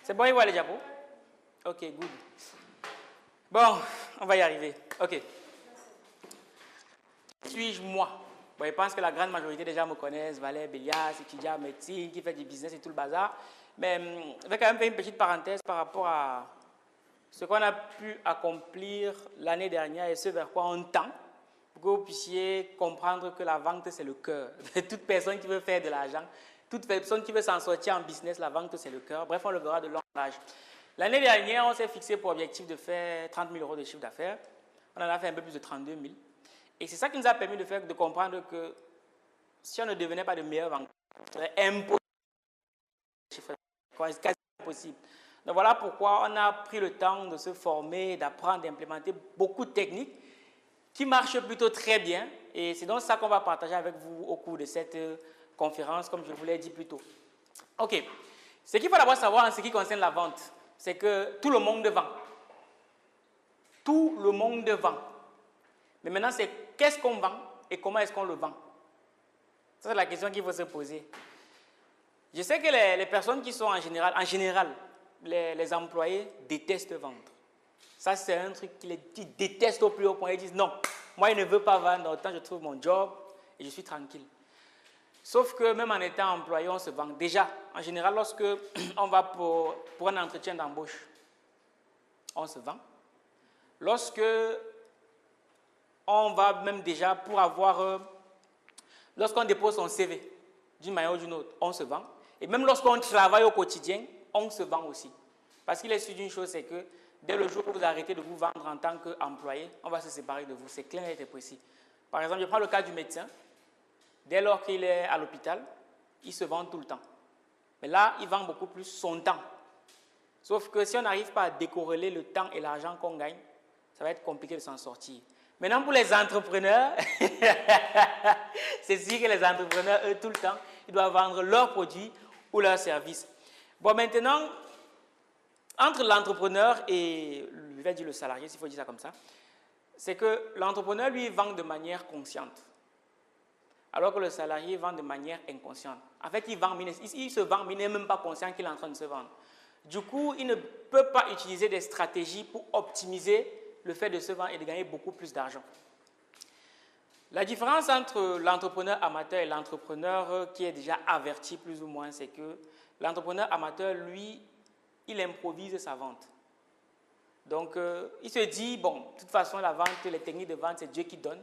C'est bon, il voit les diapos? Ok, good. Bon, on va y arriver. Ok. Qui suis-je moi? Bon, je pense que la grande majorité des gens me connaissent, Valère Bélias, étudiant en médecine, qui fait du business et tout le bazar. Mais je vais quand même faire une petite parenthèse par rapport à ce qu'on a pu accomplir l'année dernière et ce vers quoi on tend, pour que vous puissiez comprendre que la vente, c'est le cœur. Toute personne qui veut faire de l'argent, toute personne qui veut s'en sortir en business, la vente, c'est le cœur. Bref, on le verra de long en large. L'année dernière, on s'est fixé pour objectif de faire 30 000 euros de chiffre d'affaires. On en a fait un peu plus de 32 000. Et c'est ça qui nous a permis de comprendre que si on ne devenait pas de meilleurs vendeurs, ce serait impossible. C'est quasi impossible. Donc voilà pourquoi on a pris le temps de se former, d'apprendre, d'implémenter beaucoup de techniques qui marchent plutôt très bien. Et c'est donc ça qu'on va partager avec vous au cours de cette conférence, comme je vous l'ai dit plus tôt. Ok. Ce qu'il faut d'abord savoir en ce qui concerne la vente, c'est que tout le monde vend. Tout le monde vend. Mais maintenant, c'est qu'est-ce qu'on vend et comment est-ce qu'on le vend? Ça, c'est la question qu'il faut se poser. Je sais que les personnes qui sont en général, les employés détestent vendre. Ça, c'est un truc qu'ils détestent au plus haut point. Ils disent non, moi, je ne veux pas vendre, autant je trouve mon job et je suis tranquille. Sauf que même en étant employé, on se vend. Déjà, en général, lorsque on va pour un entretien d'embauche, on se vend. Lorsque on va même déjà pour avoir, lorsqu'on dépose son CV d'une manière ou d'une autre, on se vend. Et même lorsqu'on travaille au quotidien, on se vend aussi. Parce qu'il est sûr d'une chose, c'est que dès le jour où vous arrêtez de vous vendre en tant qu'employé, on va se séparer de vous. C'est clair et précis. Par exemple, je prends le cas du médecin. Dès lors qu'il est à l'hôpital, il se vend tout le temps. Mais là, il vend beaucoup plus son temps. Sauf que si on n'arrive pas à décorréler le temps et l'argent qu'on gagne, ça va être compliqué de s'en sortir. Maintenant, pour les entrepreneurs, c'est sûr que les entrepreneurs, eux, tout le temps, ils doivent vendre leurs produits ou leurs services. Bon, maintenant, entre l'entrepreneur et, je vais dire le salarié, s'il faut dire ça comme ça, c'est que l'entrepreneur, lui, vend de manière consciente, alors que le salarié vend de manière inconsciente. En fait, il se vend, mais il n'est même pas conscient qu'il est en train de se vendre. Du coup, il ne peut pas utiliser des stratégies pour optimiser le fait de se vendre et de gagner beaucoup plus d'argent. La différence entre l'entrepreneur amateur et l'entrepreneur qui est déjà averti plus ou moins, c'est que l'entrepreneur amateur, lui, il improvise sa vente. Donc, il se dit, bon, de toute façon, la vente, les techniques de vente, c'est Dieu qui donne.